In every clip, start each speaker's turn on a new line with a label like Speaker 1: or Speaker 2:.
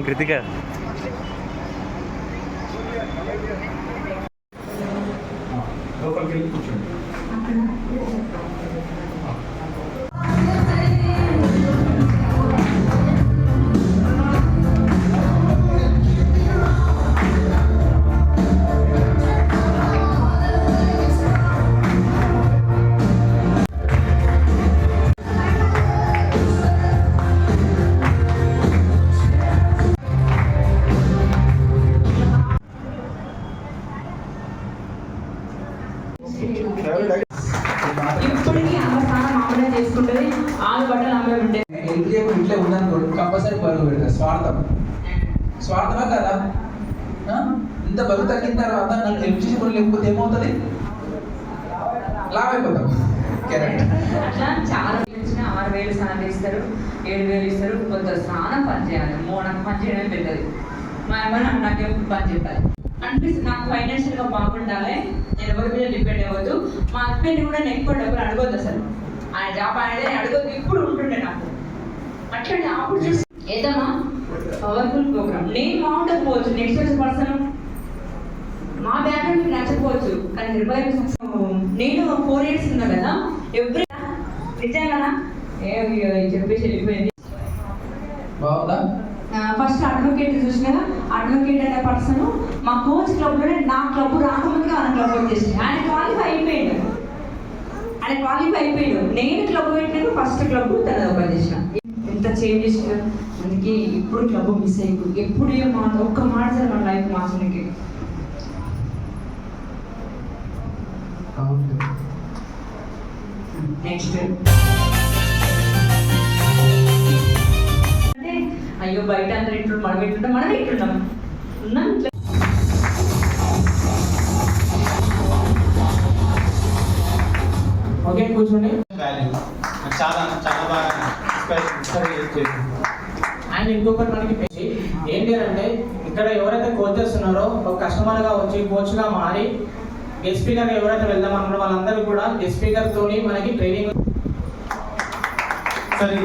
Speaker 1: కృతిక లోపలికి వెళ్ళి కూర్చోండి.
Speaker 2: ఇప్పటికీ అమ్మ స్నానం మామూలుగా చేసుకుంటుంది. ఆలు బట్టలు అమ్మే ఉంటే
Speaker 3: ఇంట్లో ఉందనుకోండి కంపల్సరీ పరుగు పెడతారు. స్వార్థమా కదా? ఇంత బరువు తగ్గిన తర్వాత నన్ను హెల్ప్ చేసి కూడా లేకపోతే ఏమవుతుంది? లాభ అయిపోతాం.
Speaker 2: అట్లా చాలా ఇచ్చిన 6,000 స్నానం చేస్తారు, 7,000 ఇస్తారు. కొంత స్నానం పని చేయాలి. నాకు పని చేయడం పెట్టదు. మా అమ్మ నాకు ఎప్పుడు పని చెప్పాలి అనిపిస్తుంది. నాకు ఫైనాన్షియల్ గా బాగుండాలి. నేను ఎవరి మీద డిపెండ్ అవ్వద్దు. మా హస్బెండ్ కూడా నేను ఎక్కువ డబ్బులు అడగొద్దు. అసలు ఆయన జాబ్ ఆయనదే అడగొద్దు. ఇప్పుడు ఉంటుండే నాకు అట్లా అప్పుడు చూసి ఏదమ్మా పవర్ఫుల్ ప్రోగ్రామ్. నేను బాగుండకపోవచ్చు, నెక్స్ట్ వచ్చే పర్సన్ మా బ్యాక్గ్రౌండ్ మీకు నచ్చకపోవచ్చు, కానీ నేను 4 years ఉన్నా కదా ఎవ్రీ నిజంగా చెప్పేసి వెళ్ళిపోయింది.
Speaker 3: బాగుందా?
Speaker 2: ఫస్ట్ అడ్వకేట్ చూసిన అడ్వకేట్ అనే పర్సన్ మా కోచ్ క్లబ్లోనే నా క్లబ్ రాకముందుగా ఆయన క్లబ్ వచ్చేసింది. ఆయన క్వాలిఫై అయిపోయాడు. నేను క్లబ్ పెట్టినాను. ఫస్ట్ క్లబ్ తన ఓపెన్ చేసిన. ఎంత చేంజ్ చేసిన. అందుకే ఇప్పుడు క్లబ్ మిస్ అయ్యి ఎప్పుడు ఏ మాట ఒక్క మాట సార్ మన లైఫ్ మార్చడానికి. నెక్స్ట్ అంటే అయ్యో బయట అందరూ ఇంట్లో మనం ఇంటుంటాం, మనం ఇంటున్నాం ఉన్నాం.
Speaker 3: ఓకే కూర్చోండి.
Speaker 1: చాలా చాలా బాగా
Speaker 3: అండ్ ఇంకొకటి మనకి ఏంటి అంటే ఇక్కడ ఎవరైతే కోచెస్ ఉన్నారో ఒక కస్టమర్గా వచ్చి కోచ్గా మారి గెస్ట్ స్పీకర్ ఎవరైతే వెళ్దాం అనుకున్న వాళ్ళందరూ కూడా గెస్ట్ స్పీకర్ తోని మనకి ట్రైనింగ్ సరే.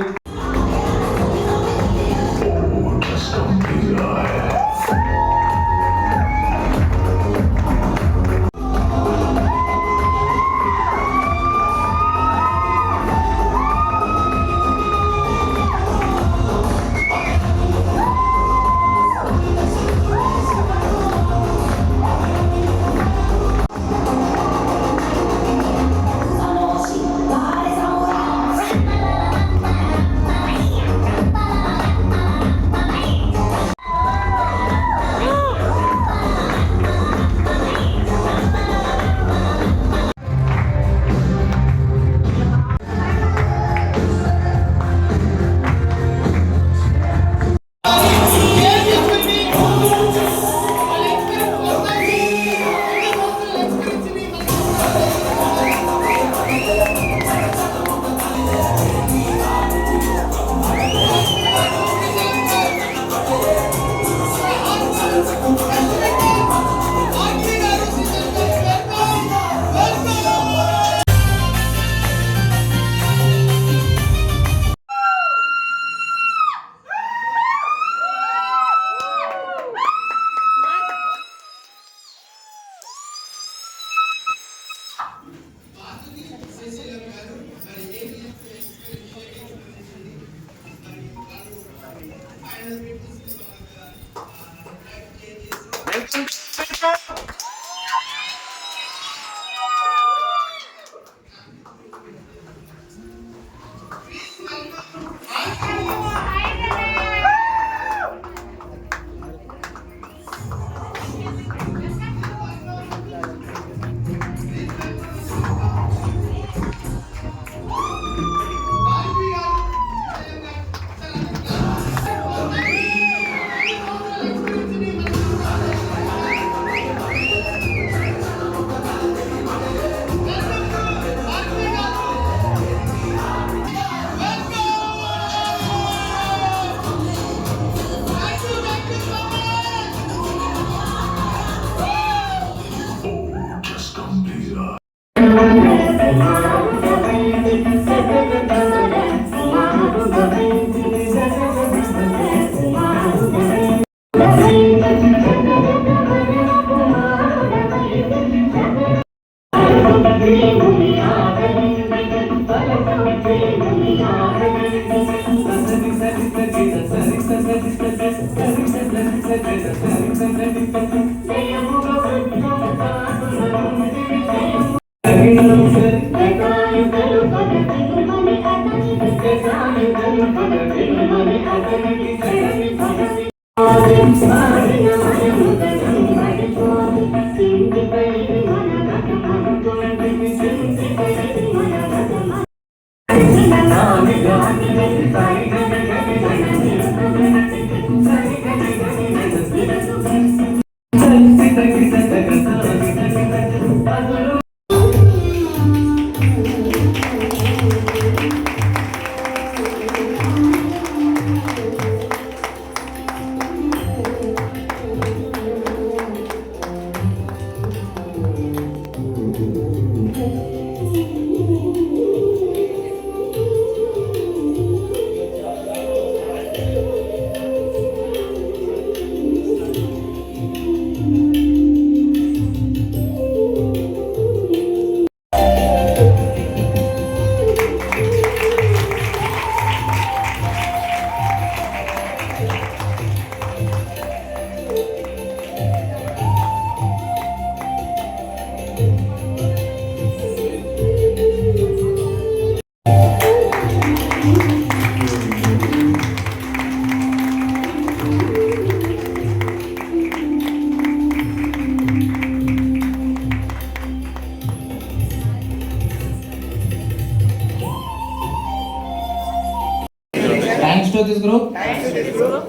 Speaker 4: Thanks to this group.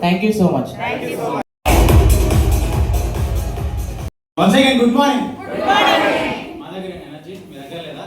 Speaker 4: Thank you so much.
Speaker 1: Once again, good morning. మా దగ్గర ఎనర్జీ మీ దగ్గర లేదా?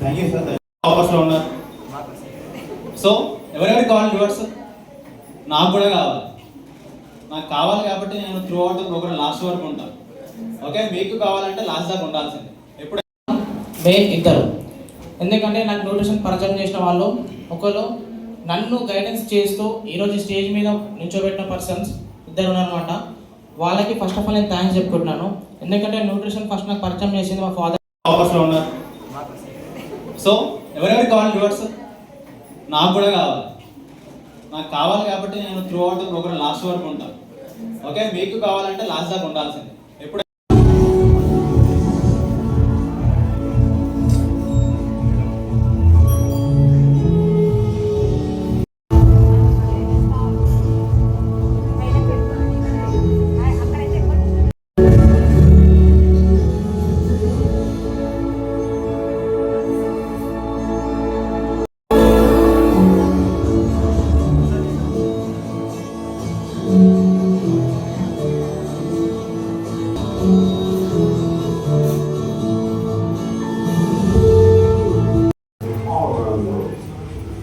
Speaker 1: Thank you sir. ఆఫర్స్లో ఉన్నారు. సో ఎవరెవరికి కావాలి రివర్స్? నాకు కూడా కావాలి. నాకు కావాలి కాబట్టి నేను throughout the program last వరకు ఉంటాను. ఓకే, మీకు కావాలంటే లాస్ట్ దాకా ఉండాల్సిందే. ఎప్పుడు
Speaker 4: మెయిన్ ఇద్దరు, ఎందుకంటే నాకు న్యూట్రిషన్ పరిచయం చేసిన వాళ్ళు ఒకరు నన్ను గైడెన్స్ చేస్తూ ఈరోజు స్టేజ్ మీద నిల్చోబెట్టిన పర్సన్స్ ఇద్దరు ఉన్నారనమాట. వాళ్ళకి ఫస్ట్ ఆఫ్ ఆల్ నేను థ్యాంక్స్ చెప్పుకుంటున్నాను. ఎందుకంటే న్యూట్రిషన్ ఫస్ట్ నాకు పరిచయం చేసింది మా ఫాదర్.
Speaker 1: ఆఫర్స్లో ఉన్నారు. సో ఎవరెవరికి కావాలి రివర్స్? నాకు కూడా కావాలి. నాకు కావాలి కాబట్టి నేను throughout the program last వరకు ఉంటాను. ఓకే, మీకు కావాలంటే లాస్ట్ దాకా ఉండాల్సిందే. ఎప్పుడు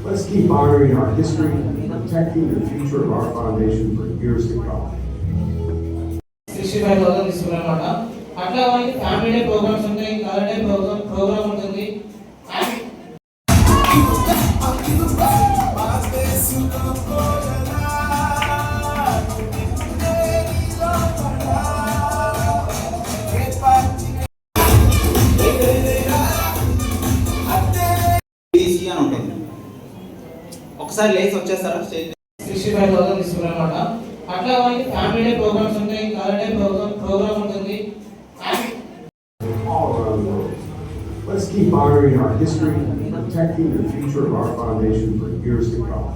Speaker 5: Let's keep honoring our history, protecting the future of our foundation for years to come.
Speaker 4: 65,000 తీసుకున్నారన్నమాట. అట్లా మనకి ఫ్యామిలీ డే ప్రోగ్రామ్స్ ఉంటాయి, కలర్ డే ప్రోగ్రామ్ ఉంటుంది.
Speaker 1: అని ఉంటుంది. ఒకసారి లేచి వచ్చేస్తారా స్టేజ్
Speaker 4: 65,000 తీసుకున్నారన్నమాట. అట్లా మనకి ఫ్యామిలీ డే ప్రోగ్రామ్స్ ఉంటాయి, కలర్ డే ప్రోగ్రామ్ ఉంటుంది.
Speaker 5: All around the world. Let's keep honoring our history and protecting the future of our foundation for years to come.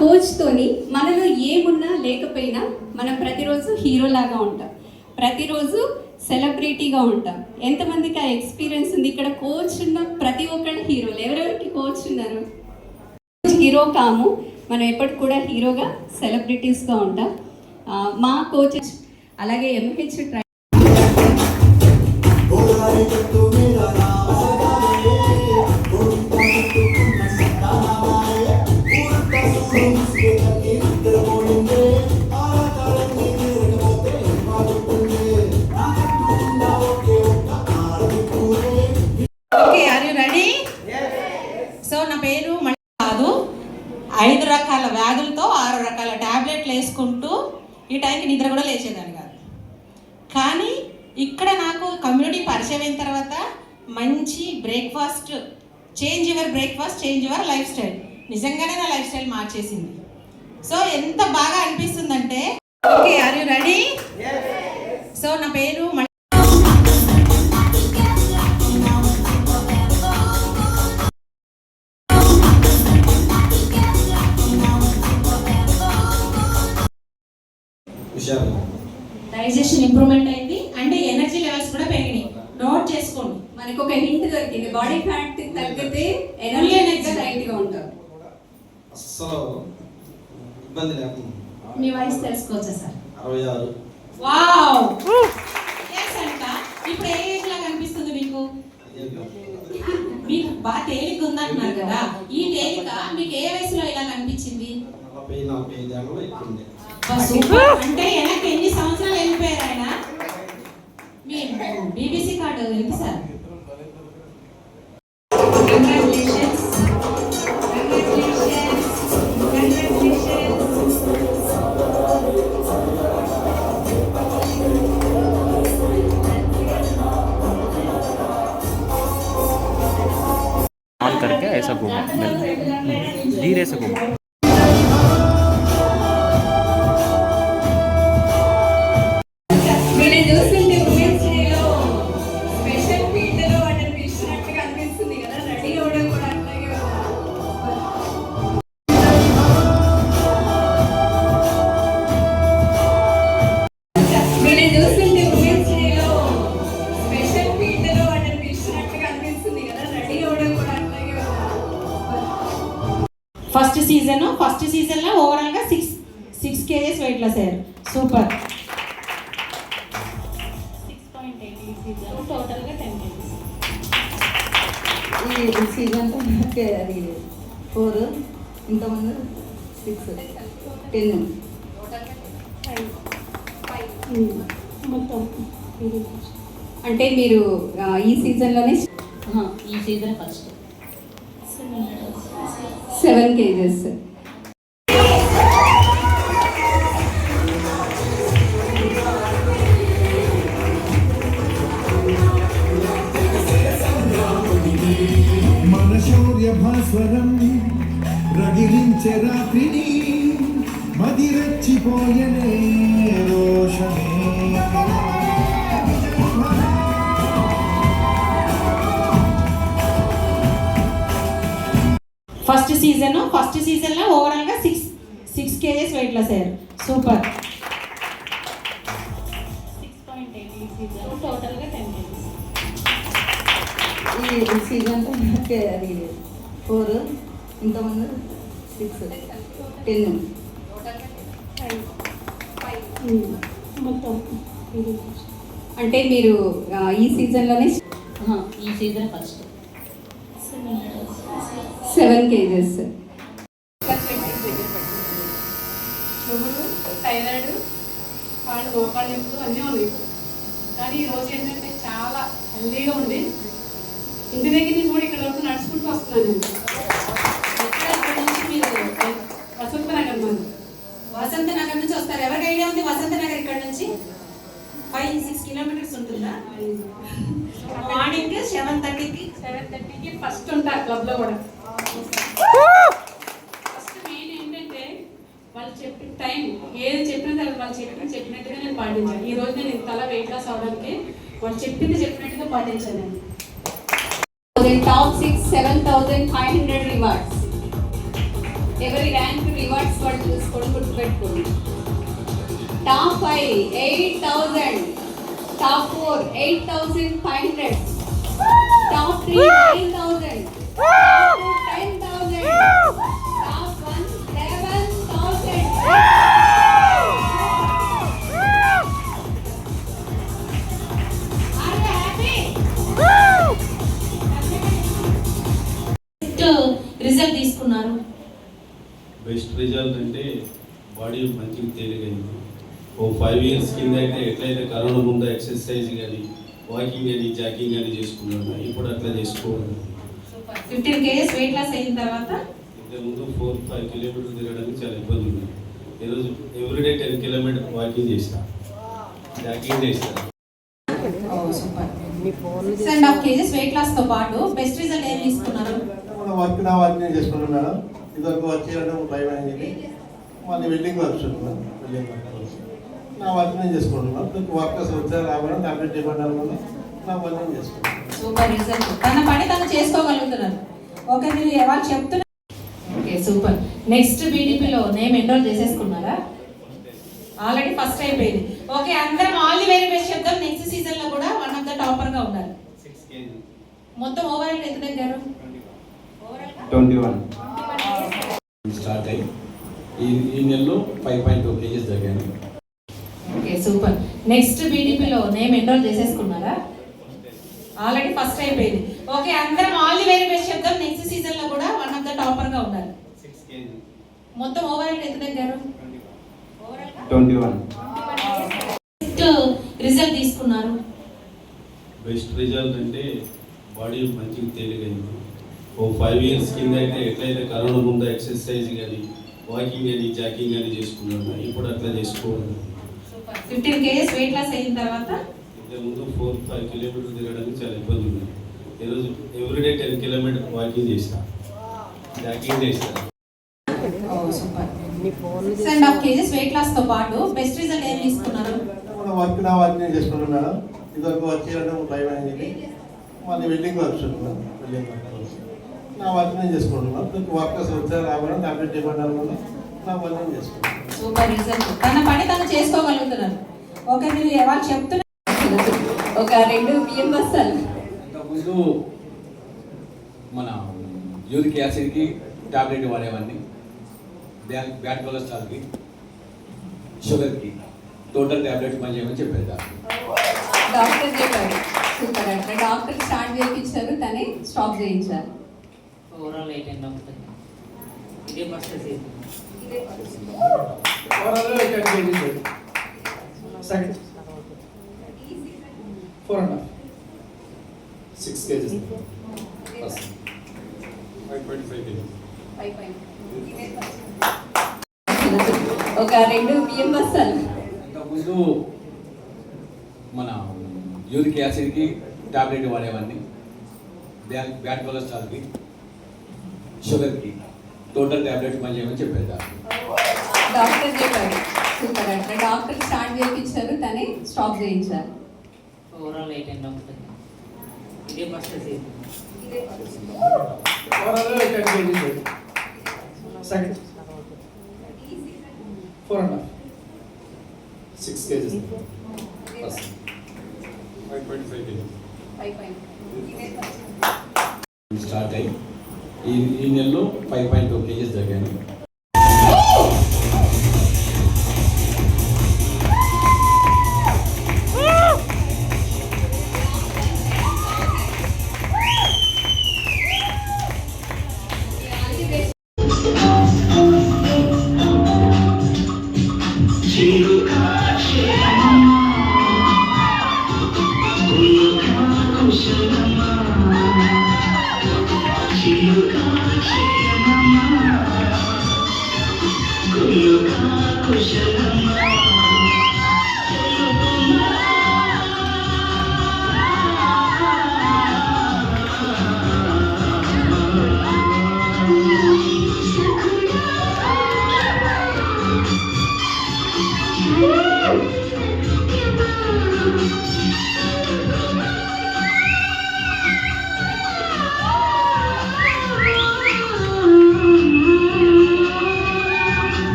Speaker 6: కోచ్తోని మనలో ఏమున్నా లేకపోయినా మనం ప్రతిరోజు హీరోలాగా ఉంటాం, ప్రతిరోజు సెలబ్రిటీగా ఉంటాం. ఎంతమందికి ఆ ఎక్స్పీరియన్స్ ఉంది? ఇక్కడ కోచ్ ఉన్న ప్రతి ఒక్కరు హీరోలు. ఎవరెవరికి కోచ్ ఉన్నారు? హీరో కాము, మనం ఎప్పటికి కూడా హీరోగా సెలబ్రిటీస్గా ఉంటాం. మా కోచ్ అలాగే ఎంహెచ్ ట్రై
Speaker 7: సో నా పేరు కాదు, 5 రకాల వ్యాధులతో 6 రకాల టాబ్లెట్లు వేసుకుంటూ ఈ టైంకి నిద్ర కూడా లేచేదాన్ని కాదు. కానీ ఇక్కడ నాకు కమ్యూనిటీ పరిచయం అయిన తర్వాత మంచి breakfast, change your lifestyle, నిజంగానే నా లైఫ్ స్టైల్ మార్చేసింది. సో ఎంత బాగా అనిపిస్తుందంటే, okay are you ready? So నా పేరు డైజెషన్ ఇంప్రూవ్మెంట్ అయింది, అంటే ఎనర్జీ లెవెల్స్ కూడా పెరిగినాయి. నోట్ చేసుకోండి.
Speaker 6: మనకు ఒక హింట్ దొరికింది, బాడీ ఫ్యాట్ తగ్గితే ఎనర్జీ రైట్గా ఉంటాం.
Speaker 1: అస్సలు ఇబ్బంది లేకుండా.
Speaker 7: మీ వయసు తెలుసుకోవచ్చా సార్?
Speaker 1: 66.
Speaker 7: వావ్, yes అంట. ఇప్పుడు ఏ ఏజ్ లాగా అనిపిస్తుంది మీకు? మీకు బాగా తేలిక ఉందంటున్నారు కదా, ఈ తేలిక మీకు ఏ వయసులో ఇలా అనిపించింది?
Speaker 1: 45 ఏళ్ళు ఎక్కుంది.
Speaker 7: అంటే వెనక్కి ఎన్ని సంవత్సరాలు వెళ్ళిపోయారు ఆయన? మీ బీబీసీ కార్డు ఎంత సార్? కంగ్రాచులేషన్స్.
Speaker 8: ऑन करके ऐसा घूमो, धीरे से घूमो.
Speaker 6: వీళ్ళని చూస్తుంటే ఉమెన్స్ డేలో స్పెషల్ ఫీల్డ్లో వాటిని పిలిచినట్టుగా అనిపిస్తుంది కదా, రెడీ అవ్వడం కూడా అట్లాగే వీళ్ళని చూస్తుంటే ఉమెన్స్ డేలో స్పెషల్ ఫీల్డ్లో వాటిని పిలిచినట్టుగా అనిపిస్తుంది కదా, రెడీ అవ్వడం కూడా అట్లాగే
Speaker 7: ఫస్ట్ సీజన్లో ఓవరాల్గా 6 kgs వెయిట్ లాస్ అయ్యారు. సూపర్. 6.8 సీజన్ టోటల్గా 10 kgs.
Speaker 9: ఈ సీజన్లో అది 4, ఇంతకుముందు 6, 10. మొత్తం ఇది
Speaker 6: అంటే మీరు ఈ సీజన్లోనే
Speaker 9: ఈ సీజన్ ఫస్ట్
Speaker 6: 7 kgs.
Speaker 10: మన శౌర్య భాస్వరం రగిలించే రాత్రిని మదిరచ్చిపోయనే రోషమే
Speaker 7: ఫస్ట్ సీజన్లో ఓవరాల్గా 6 kgs వెయిట్ లాస్ అయ్యారు. సూపర్.
Speaker 9: 6.8 ఈ సీజన్ టోటల్గా 10 kgs. ఈ సీజన్ అది 4 ఇంతకుముందు 6 10 మొత్తం ఇది
Speaker 6: అంటే మీరు ఈ సీజన్లోనే
Speaker 9: ఈ season first
Speaker 6: 7 kgs.
Speaker 11: Sugar, thyroid, కాళ్ళు మోకాళ్ళు నొప్పులు అన్నీ ఉన్నాయి. కానీ ఈరోజు ఏంటంటే చాలా హెల్దీగా ఉంది. ఇంటి దగ్గర నుంచి కూడా ఇక్కడ వరకు నడుచుకుంటూ వస్తున్నాను నేను. ఇక్కడ నుంచి మీరు వసంత నగర్ మంది
Speaker 7: వసంత నగర్ నుంచి వస్తారు. ఎవరికి ఐడియా ఉంది వసంత నగర్ ఇక్కడ నుంచి 5-6 కిలోమీటర్స్ ఉంటుందా? మార్నింగ్ 7:30కి
Speaker 11: ఫస్ట్ ఉంటారు క్లబ్లో కూడా. ఫస్ట్ మెయిన్ ఏంటంటే వాళ్ళు చెప్పిన టైం ఏది చెప్పిన తర్వాత వాళ్ళు చెప్పినట్టుగా నేను పాటించాను. ఈ రోజు నేను ఇంతలా వెయిట్ లాస్ అవడానికి వాళ్ళు చెప్పినట్టుగా పాటించాను నేను.
Speaker 6: Top 6 7,500 rewards. ఎవరి ర్యాంక్ రివార్డ్స్ వాళ్ళు చూసుకొని గుర్తుపెట్టుకోండి. Top 5 8,000, top 4 8,500, top 3 9,000, top 2 10,000, top 1 11,000. Are you happy?
Speaker 7: Result తీసుకున్నారు.
Speaker 12: బెస్ట్ రిజల్ట్ అంటే బాడీ మంచిగా తేలిగైంది. ఓ 5 years కింద అయితే ఎట్లయితే కరోనా ముందు ఎక్సర్సైజ్ కానీ వాకింగ్ కానీ జాగింగ్ కానీ చేసుకున్నాను, ఇప్పుడు అట్లా చేసుకోవాలి.
Speaker 7: 15 kgs వెయిట్ లాస్ అయిన తర్వాత
Speaker 12: ఇంతకుముందు 4-5 kilometers తిరగడానికి చాలా ఇబ్బంది ఉంది. ఈరోజు ఎవ్రీడే 10 kilometers వాకింగ్ చేస్తా, జాగింగ్ చేస్తా.
Speaker 7: సూపర్. 6.5 kgs వెయిట్ లాస్ తో పాటు బెస్ట్ రిజల్ట్ ఏం తీసుకున్నారు?
Speaker 10: వర్క్ నేను చేసుకున్నాను మేడం. ఇదివరకు వర్క్ చేయడం భయం అయింది. మళ్ళీ వెల్డింగ్ వర్క్స్ ఉంటున్నాను. వెల్డింగ్ వర్క్ నా వర్క్ నేను చేసుకుంటున్నాను. వర్కర్స్ వచ్చారు రావడం టాబ్లెట్ ఇవ్వడం వల్ల నా వర్క్ నేను చేసుకుంటున్నాను.
Speaker 7: Super result. తన పని తను చేసుకోగలుగుతున్నారు. ఓకే, మీరు ఎవరు చెప్తున్నారు? Okay super. నెక్స్ట్ బీడీపీలో నేమ్ ఎన్రోల్ చేసేసుకున్నారా? ఆల్రెడీ ఫస్ట్ అయిపోయింది. ఓకే, అందరం ఆల్ ది వెరీ బెస్ట్ చెప్తాం. నెక్స్ట్ సీజన్ లో కూడా వన్ ఆఫ్ ద టాపర్ గా ఉండాలి.
Speaker 12: 6 kg.
Speaker 7: మొత్తం ఓవరాల్ ఎంత దగ్గర?
Speaker 12: 21.
Speaker 3: స్టార్ట్ అయ్యి ఈ నెలలో 5.2 kgs తగ్గాను.
Speaker 7: Okay super. నెక్స్ట్ బీడీపీలో నేమ్ ఎన్రోల్ చేసేసుకున్నారా? ఆల్రెడీ ఫస్ట్ అయిపోయింది. ఓకే, అందరం ఆల్ ది వెరీ బెస్ట్ చెప్తాం. నెక్స్ట్ సీజన్ లో కూడా వన్ ఆఫ్ ద టాపర్ గా ఉండాలి.
Speaker 12: 6 kg.
Speaker 7: మొత్తం ఓవరాల్ ఎంత దగ్గర?
Speaker 12: 21.
Speaker 7: రిజల్ట్ తీసుకున్నారు.
Speaker 12: బెస్ట్ రిజల్ట్ అంటే బాడీ మంచిగా తేలిగైంది. ఓ 5 years కింద అయితే ఎట్లయితే కరోనా ముందు ఎక్సర్సైజ్ కానీ వాకింగ్ కానీ జాగింగ్ కానీ చేసుకున్నాను, ఇప్పుడు అట్లా చేసుకోవాలి.
Speaker 7: 15 kgs వెయిట్ లాస్ అయిన తర్వాత
Speaker 12: ఇంతకుముందు 4-5 kilometers తిరగడానికి చాలా ఇబ్బంది ఉంది. ఈరోజు ఎవ్రీడే 10 kilometers వాకింగ్ చేస్తా, జాగింగ్ చేస్తా.
Speaker 7: సూపర్. 6.5 kgs వెయిట్ లాస్ తో పాటు బెస్ట్ రిజల్ట్ ఏం తీసుకున్నారు?
Speaker 10: వర్క్ నేను చేసుకున్నాను మేడం. ఇదివరకు వర్క్ చేయడం భయం అయింది. మళ్ళీ వెల్డింగ్ వర్క్స్ ఉంటున్నాను. వెల్డింగ్ వర్క్ నా వర్క్ నేను చేసుకుంటున్నాను. వర్కర్స్ వచ్చారు రావడం టాబ్లెట్ ఇవ్వడం వల్ల నా వర్క్ నేను చేసుకుంటున్నాను.
Speaker 7: Super result. తన పని తను చేసుకోగలుగుతున్నారు. ఓకే, మీరు ఎవరు చెప్తున్నారు?
Speaker 6: ఒక 2 బియ్యం బస్తాలు.
Speaker 3: ఇంతకుముందు మన యూరిక్ యాసిడ్కి టాబ్లెట్ వాడేవాడిని, బ్యాడ్ కొలెస్ట్రాల్కి, షుగర్కి. టోటల్ టాబ్లెట్ పని చేయమని చెప్పేది
Speaker 6: డాక్టర్ చెప్పారు. సూపర్. అంటే డాక్టర్ స్టార్ట్ చేయించారు, తనే స్టాప్ చేయించారు.
Speaker 4: ఓవరాల్ 8 ఎంత ఉంటుంది? ఇదే first season.
Speaker 3: Second. 4.5.
Speaker 12: 6 kgs. Plus. 5.5 kg.
Speaker 6: ఒక 2 బియ్యం బస్తాలు.
Speaker 13: ఇంతకుముందు మన యూరిక్ యాసిడ్కి టాబ్లెట్ వాడేవాడిని, బ్యాడ్ కొలెస్ట్రాల్కి, షుగర్కి టోటల్ టాబ్లెట్ పని చేయమని చెప్పారు
Speaker 6: డాక్టర్ చెప్పారు. సూపర్. అట్లా డాక్టర్ స్టార్ట్ చేయించారు, తనే స్టాప్ చేయించారు.
Speaker 2: ఓవరాల్ 8 and ఉంటుంది. ఇదే first season.
Speaker 3: Overall 10 kgs. Second. 4.5.
Speaker 12: 6 kgs. Plus. 5.5 kg.
Speaker 13: Start అయ్యి ఈ నెలలో 5.2 kgs తగ్గాను.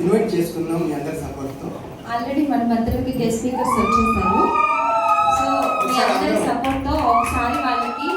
Speaker 14: ఇన్వైట్ చేసుకున్నాం మీ అందరి సపోర్ట్తో.
Speaker 6: ఆల్రెడీ మన మధ్యలోకి గెస్ట్ స్పీకర్స్ వచ్చేసారు. సో మీ అందరి సపోర్ట్తో ఒకసారి వాళ్ళకి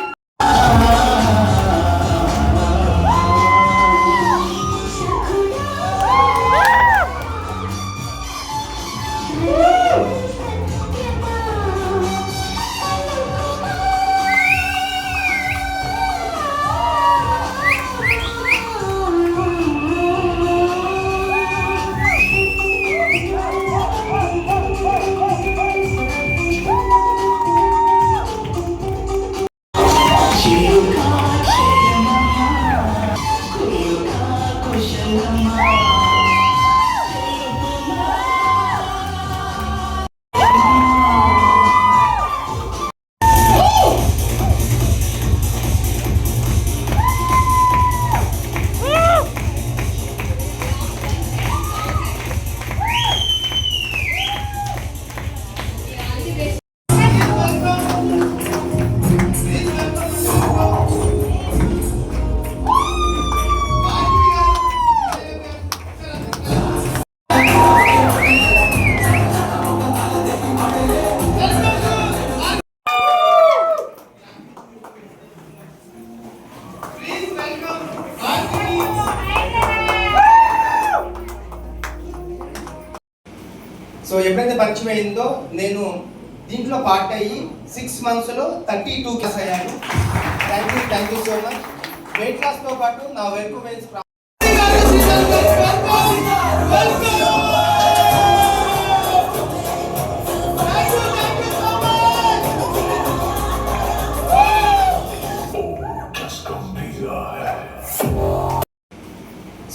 Speaker 14: సో ఎప్పుడైతే పరిచయం అయిందో నేను దీంట్లో పార్ట్ అయ్యి 6 monthsలో 32 kgs అయ్యాను. Thank you so much. Weight లాస్తో పాటు నా వెయిట్ వెయిన్స్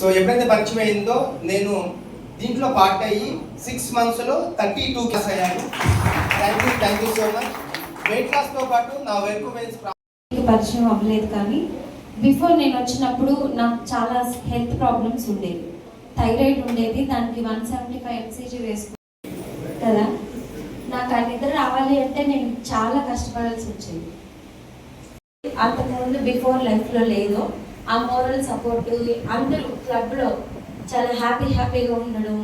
Speaker 14: సో ఎప్పుడైతే పరిచయం అయిందో నేను దీంట్లో పార్ట్ అయ్యి 6 monthsలో 32 kgs అయ్యాను. Thank you so much. Weight లాస్తో పాటు నా వెయిట్ వెయిన్స్
Speaker 15: పరిచయం అవ్వలేదు, కానీ బిఫోర్ నేను వచ్చినప్పుడు నాకు చాలా హెల్త్ ప్రాబ్లమ్స్ ఉండేవి. థైరాయిడ్ ఉండేది, దానికి 175 mcg వేసుకున్నాను కదా. నాకు ఆ నిద్ర రావాలి అంటే నేను చాలా కష్టపడాల్సి వచ్చేది. అంతకుముందు బిఫోర్ లైఫ్లో లేదు. ఆ మోరల్ సపోర్ట్, అందరూ క్లబ్లో చాలా హ్యాపీగా ఉండడం,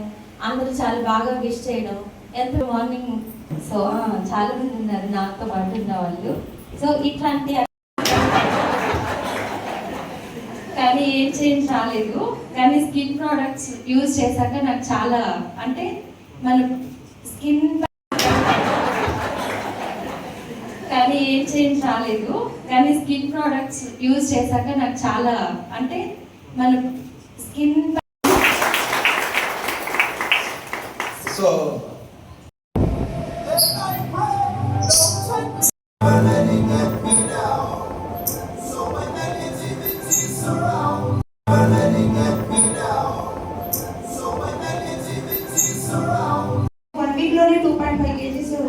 Speaker 15: అందరూ చాలా బాగా విష్ చేయడం, ఎంత మార్నింగ్. సో చాలా మంది ఉన్నారు నాతో పాటు ఉన్న వాళ్ళు. సో ఇట్లాంటి కానీ ఏం చేంజ్ రాలేదు. కానీ స్కిన్ ప్రోడక్ట్స్ యూజ్ చేశాక నాకు చాలా, అంటే మన స్కిన్ కానీ ఏం చేంజ్ రాలేదు. కానీ స్కిన్ ప్రోడక్ట్స్ యూజ్ చేశాక నాకు చాలా, అంటే మన స్కిన్.
Speaker 14: సో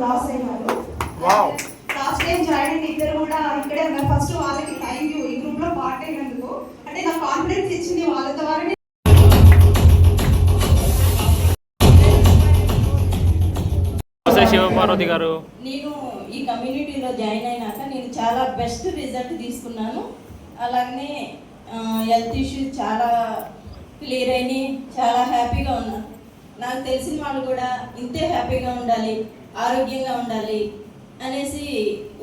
Speaker 16: లాస్ అయినారు. లాస్ట్ టైం జాయిన్ అయిన ఇద్దరు కూడా ఇక్కడే ఉన్నారు. ఫస్ట్ వాళ్ళకి థ్యాంక్ యూ, ఈ గ్రూప్ లో పార్ట్ అయినందుకు. అంటే నాకు కాన్ఫిడెన్స్ ఇచ్చింది వాళ్ళ ద్వారా.
Speaker 8: శివపార్వతి గారు,
Speaker 9: నేను ఈ కమ్యూనిటీలో జాయిన్ అయినాక నేను చాలా బెస్ట్ రిజల్ట్ తీసుకున్నాను. అలాగనే హెల్త్ ఇష్యూస్ చాలా క్లియర్ అయినాయి. చాలా హ్యాపీగా ఉన్నాను. నాకు తెలిసిన వాళ్ళు కూడా ఇంతే హ్యాపీగా ఉండాలి, ఆరోగ్యంగా ఉండాలి అనేసి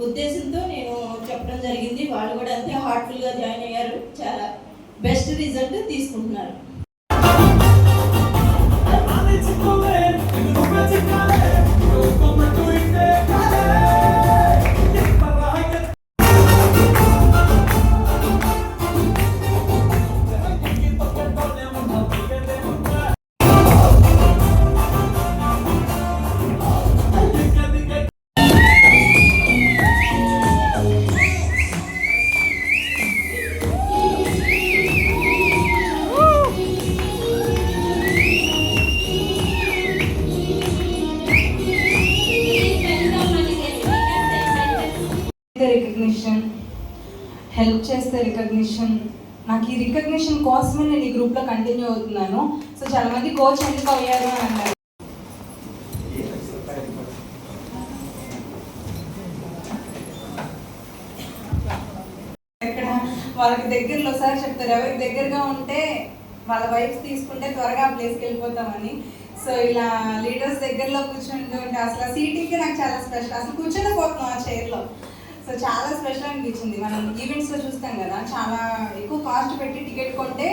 Speaker 9: ఉద్దేశంతో నేను చెప్పడం జరిగింది. వాళ్ళు కూడా అంతే హార్ట్ఫుల్గా జాయిన్ అయ్యారు. చాలా బెస్ట్ రిజల్ట్ తీసుకుంటున్నారు.
Speaker 16: రికగ్నిషన్, హెల్ప్ చేస్తే రికగ్నిషన్. నాకు ఈ రికగ్నిషన్ కోసమే నేను ఈ గ్రూప్లో కంటిన్యూ అవుతున్నాను. సో చాలా మంది కోచ్ ఎందుకు అయ్యారు అని అన్నారు. ఇక్కడ వాళ్ళకి దగ్గరలో సార్ చెప్తారు, ఎవరికి దగ్గరగా ఉంటే వాళ్ళ వైఫ్ తీసుకుంటే త్వరగా ఆ ప్లేస్కి వెళ్ళిపోతామని. సో ఇలా లీడర్స్ దగ్గరలో కూర్చుంటూ ఉంటే అసలు సీటింగ్కి నాకు చాలా స్పెషల్. అసలు కూర్చోలేకపోతున్నాం ఆ చైర్లో. సో చాలా స్పెషల్ అనిపించింది. మనం ఈవెంట్స్లో చూస్తాం కదా, చాలా ఎక్కువ కాస్ట్ పెట్టి టికెట్ కొంటే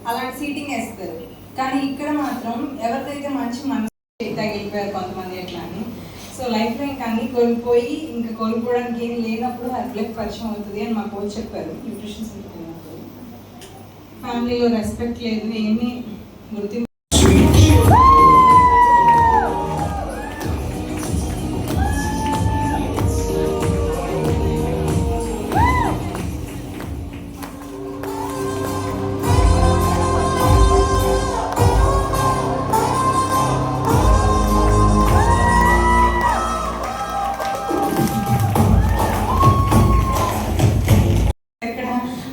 Speaker 16: అలాంటి సీటింగ్ వేస్తారు. కానీ ఇక్కడ మాత్రం ఎవరికైతే మంచి మనసు తగిలిపోయారు కొంతమంది ఎట్లా అని. సో లైఫ్లో ఇంకా అన్నీ కోల్పోయి ఇంకా కోల్పోవడానికి ఏం లేనప్పుడు హెల్ప్ పరిచయం అవుతుంది అని మా కోచ్ చెప్పారు. న్యూట్రిషన్ సెంటర్ వెళ్ళినప్పుడు ఫ్యామిలీలో రెస్పెక్ట్ లేదు, ఏమీ గుర్తింపు.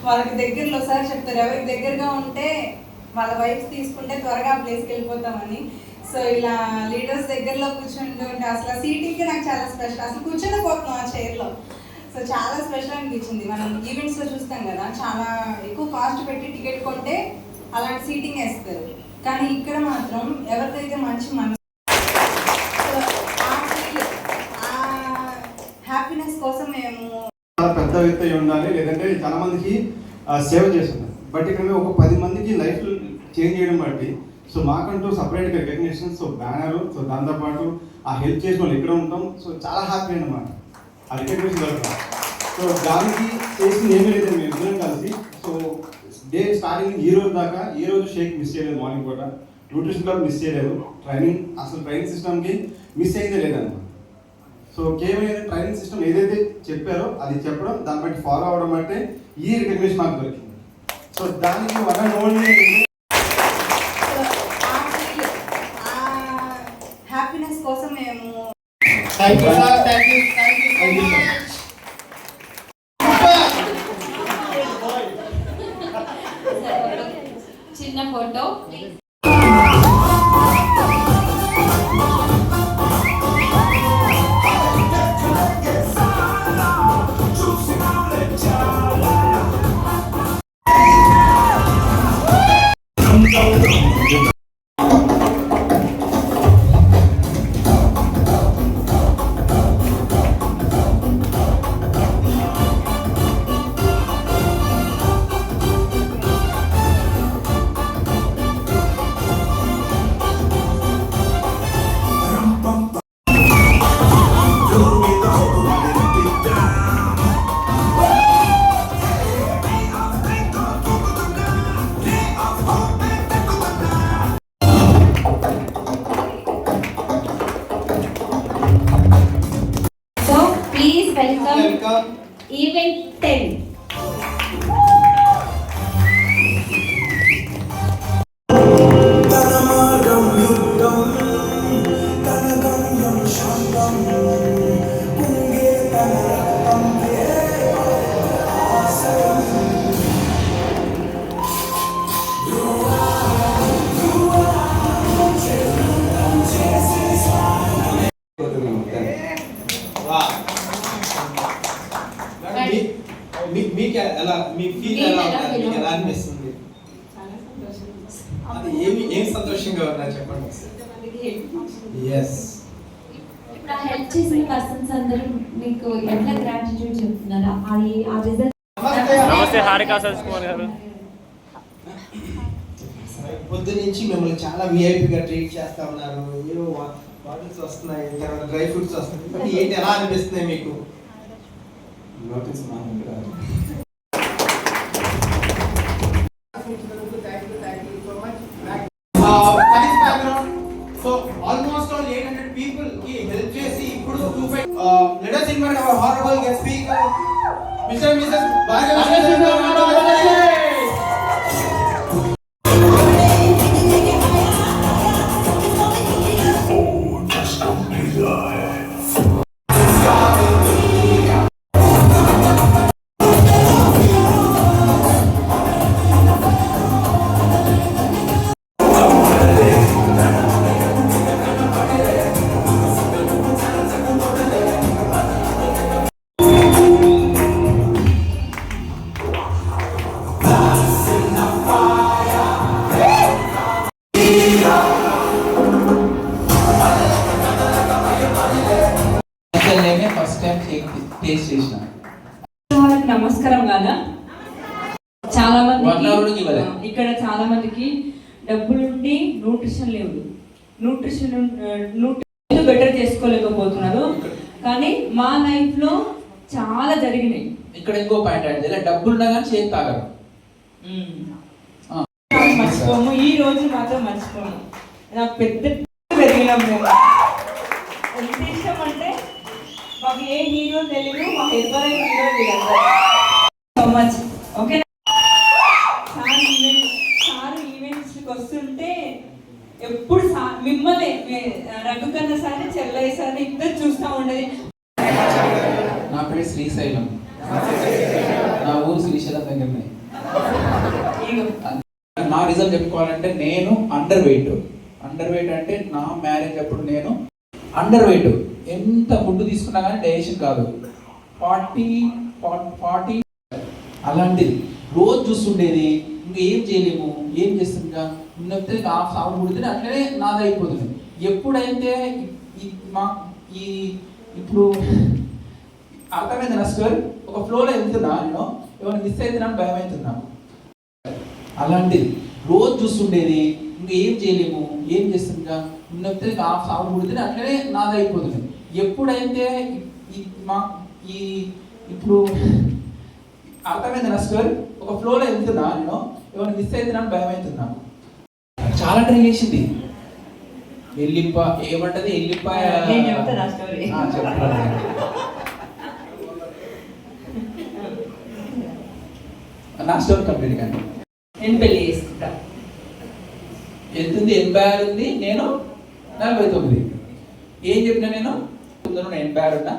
Speaker 16: వాళ్ళకి దగ్గరలో సార్ చెప్తారు, ఎవరికి దగ్గరగా ఉంటే వాళ్ళ వైఫ్ తీసుకుంటే త్వరగా ఆ ప్లేస్కి వెళ్ళిపోతామని. సో ఇలా లీడర్స్ దగ్గరలో కూర్చుంటూ ఉంటే అసలు సీటింగ్కి నాకు చాలా స్పెషల్. అసలు కూర్చోలేకపోతున్నాం ఆ చైర్లో. సో చాలా స్పెషల్ అనిపించింది. మనం ఈవెంట్స్లో చూస్తాం కదా, చాలా ఎక్కువ కాస్ట్ పెట్టి టికెట్ కొంటే అలాంటి సీటింగ్ వేస్తారు. కానీ ఇక్కడ మాత్రం ఎవరికైతే మంచి మనసు, హ్యాపీనెస్ కోసం మేము
Speaker 17: పెద్ద వ్యక్తి అయి ఉండాలి, లేదంటే చాలా మందికి సేవ చేస్తున్నారు. బట్ ఇక్కడ మేము ఒక 10 మందికి లైఫ్ చేంజ్ చేయడం బట్టి సో మాకంటూ సపరేట్గా రికగ్నిషన్, సో బ్యానరు, సో దాంతోపాటు ఆ హెల్ప్ చేసిన వాళ్ళు ఇక్కడ ఉంటాం. సో చాలా హ్యాపీ అన్నమాట ఆ రికగ్నిషన్ దొరకడం. సో దానికి చేసింది ఏమీ లేదు, మేము ఇద్దరం కలిసి. సో డే స్టార్టింగ్ ఈ రోజు దాకా ఏ రోజు షేక్ మిస్ చేయలేదు, మార్నింగ్ పూట న్యూట్రిషన్ క్లబ్ మిస్ చేయలేదు, ట్రైనింగ్ సిస్టమ్కి మిస్ అయిందే లేదన్నమాట. సో కేవలం ట్రైనింగ్ సిస్టమ్ ఏదైతే చెప్పారో అది చెప్పడం, దాన్ని బట్టి ఫాలో అవ్వడం అంటే ఈ రికగ్నిషన్ మాకు దొరికింది. సో దానికి వన్ అండ్ ఓన్లీ
Speaker 16: హ్యాపీనెస్ కోసం మేము
Speaker 14: thank you sir, thank you so much.
Speaker 15: Photo please. So please welcome event 10.
Speaker 1: మీకు ఎలా మీ ఫీల్ ఎలా ఉంటుంది, మీకు ఎలా అనిపిస్తుంది? అది ఏం సంతోషంగా ఉన్నా చెప్పండి. ఎస్,
Speaker 15: ఇప్పుడు హెల్ప్ చేసిన పర్సన్స్ అందరూ మీకు ఎట్లా గ్రాటిట్యూడ్ చెప్తున్నారా? అది ఆ రిజల్ట్.
Speaker 8: నమస్తే హారిక సతీష్ కుమార్ గారు.
Speaker 14: పొద్దు నుంచి మిమ్మల్ని చాలా విఐపిగా ట్రీట్ చేస్తా ఉన్నారు. ఏవో బాటిల్స్ వస్తున్నాయి, తర్వాత డ్రై ఫ్రూట్స్ వస్తున్నాయి. బట్ ఏంటి ఎలా అనిపిస్తున్నాయి మీకు?
Speaker 1: సో ఆల్మోస్ట్ ఆల్ 800 పీపుల్ కి హెల్ప్ చేసి ఇప్పుడు 25 let us invite our honorable guest speaker Mr. and Mrs.
Speaker 3: First time taste చేసిన.
Speaker 2: నమస్కారం కాదా? చాలా మంది
Speaker 3: ఇవ్వలే.
Speaker 2: ఇక్కడ చాలా మందికి డబ్బులుండి న్యూట్రిషన్ లేవు, న్యూట్రిషన్ బెటర్ చేసుకోలేకపోతున్నారు. కానీ మా లైఫ్ లో చాలా జరిగినాయి.
Speaker 3: ఇక్కడ ఇంకో పాయింట్ అంటే ఇలా డబ్బులు ఉన్నా కానీ చేతి తాగరు.
Speaker 2: మర్చిపోము, ఈ రోజు మాత్రం మర్చిపోము. నాకు పెద్ద పెరిగినాం మేము. ఎంత ఇష్టం అంటే మాకు ఏ హీరో తెలియదు, మాకు ఎవరైనా హీరో తెలియదు. So much. ఓకే, సార్ ఈవెంట్స్కి వస్తుంటే ఎప్పుడు మిమ్మల్ని రఘుకన్న సార్, చెల్లయ్య సార్ ఇద్దరు చూస్తూ ఉండేది.
Speaker 3: నా పేరు శ్రీశైలం, నా ఊరు శ్రీశైలం దగ్గరనే. నా రిజల్ట్ చెప్పుకోవాలంటే నేను అండర్ వెయిట్ అంటే నా మ్యారేజ్ అప్పుడు నేను అండర్ వెయిట్. ఎంత ఫుడ్ తీసుకున్నా కానీ డైజెషన్ కాదు. 40 అలాంటిది రోజు చూస్తుండేది. ఇంకా ఏం చేయలేము, ఏం చేస్తుందా ఉన్నప్పుడు సాగు పుడితే అట్లనే నాది అయిపోతుంది. ఎప్పుడైతే ఇప్పుడు అర్థమైంది నా స్టోరీ. ఒక ఫ్లోలో వెళ్తున్నా, నేను ఏమైనా మిస్ అవుతున్నాను, భయం అవుతున్నా. అలాంటిది రోజు చూస్తుండేది. ఇంకా ఏం చేయలేము, ఏం చేస్తుందా ఉన్నప్పుడు సాగు పుడితే అట్లనే నాది అయిపోతుంది. ఎప్పుడైతే ఇప్పుడు అర్థమైంది నా స్టోరీ. ఒక ఫ్లోలో వెళ్తున్నా, నేను ఏమైనా మిస్ అవుతున్నాను, భయం అవుతున్నా. చాలా ట్రై చేసింది. ఏమంటది ఎల్లిపాయ. నా స్టోరీ కంప్లీట్ కానీ
Speaker 2: నేను పెళ్లి చేసుకుంటా.
Speaker 3: ఎంత ఉంది? 86 ఉంది, నేను 49. ఏం చెప్పినా నేను 86 ఉన్నా,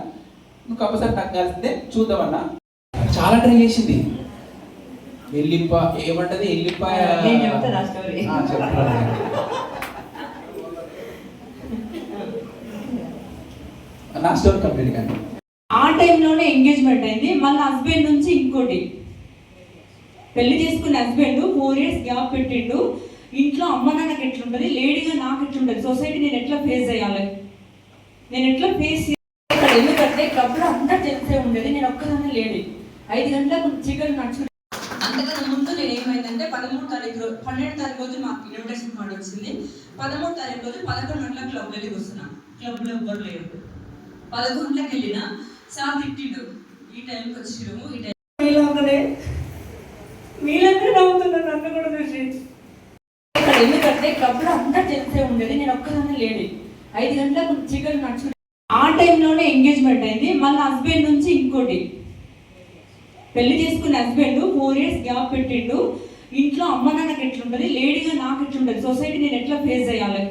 Speaker 3: నువ్వు కంపల్సరీ నాకు కలిస్తే చూద్దామన్నా. చాలా ట్రై చేసింది. ఏమంటది ఎల్లిపాయ
Speaker 2: నేను చెప్తాను ఆ స్టోరీ.
Speaker 3: నా స్టోరీ కంప్లీట్ కానీ
Speaker 2: ఆ టైంలోనే ఎంగేజ్మెంట్ అయింది. మళ్ళీ హస్బెండ్ నుంచి ఇంకోటి పెళ్లి చేసుకున్న హస్బెండ్ 4 years గ్యాప్ పెట్టిండు. ఇంట్లో అమ్మ నాన్నకి ఎట్లుంటుంది, లేడీగా నాకు ఎట్లుంటుంది, సొసైటీ నేను ఎట్లా ఫేస్ చేయాలి, నేను ఎట్లా ఫేస్ ఇక్కడ. ఎందుకంటే క్లబ్లో అంతా తెలిసే ఉండేది, నేను ఒక్కదాన్ని లేడీ. 5 గంటలకు చికెన్ నడుచు. అంతకన్నా ముందు నేను ఏమైందంటే 13వ తారీఖు 12వ తారీఖు రోజు మాకు ఇన్విటేషన్ కార్డు వచ్చింది. 13వ తారీఖు రోజు 11 గంటలకు క్లబ్ వెళ్ళి వస్తున్నా. క్లబ్లో ఎవ్వరు లేరు. 11 గంటలకు వెళ్ళిన సార్ తిట్టిండు, ఈ టైంకి వచ్చినాము, ఈ టైం మీరందరూ నవ్వుతున్నారు నన్ను కూడా చూసి. ఇక్కడ ఎందుకంటే క్లబ్లో అంతా తెలిసే ఉండేది, నేను ఒక్కదాన్ని లేడీ. 5 గంటలకు చికెన్ నడుచు. ఆ టైంలోనే ఎంగేజ్మెంట్ అయింది. మళ్ళీ హస్బెండ్ నుంచి ఇంకోటి పెళ్లి చేసుకున్న హస్బెండ్ 4 years గ్యాప్ పెట్టిండు. ఇంట్లో అమ్మ నాన్నకి ఎట్లుంటుంది, లేడీగా నాకు ఎట్లుంటుంది, సొసైటీ నేను ఎట్లా ఫేస్ చేయాలి,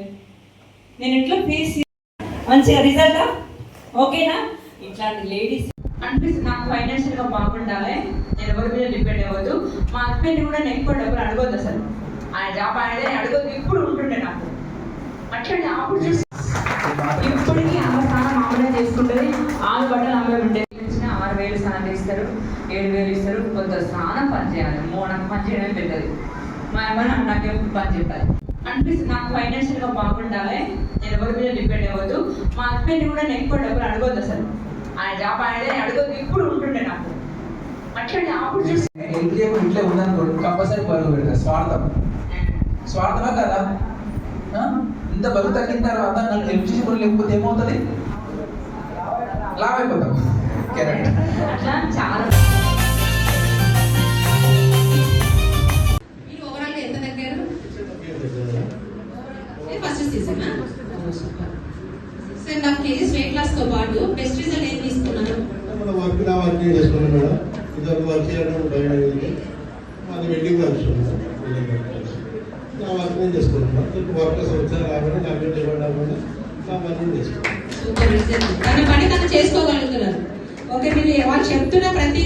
Speaker 2: నేను ఎట్లా ఫేస్ మంచిగా రిజల్టా ఓకేనా. ఇట్లాంటి లేడీస్ అనిపిస్తుంది నాకు ఫైనాన్షియల్గా బాగుండాలి, నేను ఎవరి మీద డిపెండ్ అవ్వద్దు. మా హస్బెండ్ కూడా నేను ఎక్కువ డబ్బులు అడగొద్దు, అసలు ఆయన జాబ్ ఆయనే అడగొద్దు. ఇప్పుడు ఉంటుండే నాకు అట్లనే అప్పుడు చూసి ఇప్పటికీ ఆమె స్నానం ఆమెనే చేసుకుంటుంది. 6 బట్టలు ఆమె ఉండే 6,000 స్నానం చేస్తారు, 7,000 ఇస్తారు. కొంత స్నానం పని చేయాలి, నాకు పని చేయడమే పెట్టదు. మా అమ్మ నాకు ఎప్పుడు పని చెప్పాలి అనిపిస్తుంది నాకు ఫైనాన్షియల్గా బాగుండాలి, నేను ఎవరి మీద డిపెండ్ అవ్వద్దు. మా హస్బెండ్ కూడా నేను ఎక్కువ డబ్బులు అడగొద్దు, అసలు ఆయన జాబ్ ఆయనే అడగొద్దు. ఇప్పుడు ఉంటుండే నాకు అట్లనే అప్పుడు చూసి
Speaker 3: ఇంట్లో ఉందనుకోండి కంపల్సరీ పరుగు పెడతారు. స్వార్థమే కదా. ఇంత బరువు తగ్గిన తర్వాత నన్ను హెల్ప్ చేసి కూడా లేకపోతే ఏమవుతుంది, లాభ అయిపోతాం.
Speaker 2: అట్లా చాలా
Speaker 7: ఓవరాల్గా ఎంత తగ్గారు? First season 7.5 kgs weight loss తో పాటు బెస్ట్ రిజల్ట్ ఏం తీసుకున్నారు?
Speaker 10: వర్క్ చేసుకున్నాను మేడం. ఇదొక వర్క్ చేయడం టైం అయింది. అది వెల్డింగ్ వర్క్ నా వర్క్ నేను చేసుకుంటున్నాను. వర్కర్స్ వచ్చారు కాబట్టి నాకు డిమాండ్ అవ్వకుండా నా వర్క్ నేను చేసుకుంటాను.
Speaker 7: పని తను చేసుకోగలుగుతున్నారు. ఓకే, మీరు వాళ్ళు చెప్తున్న ప్రతి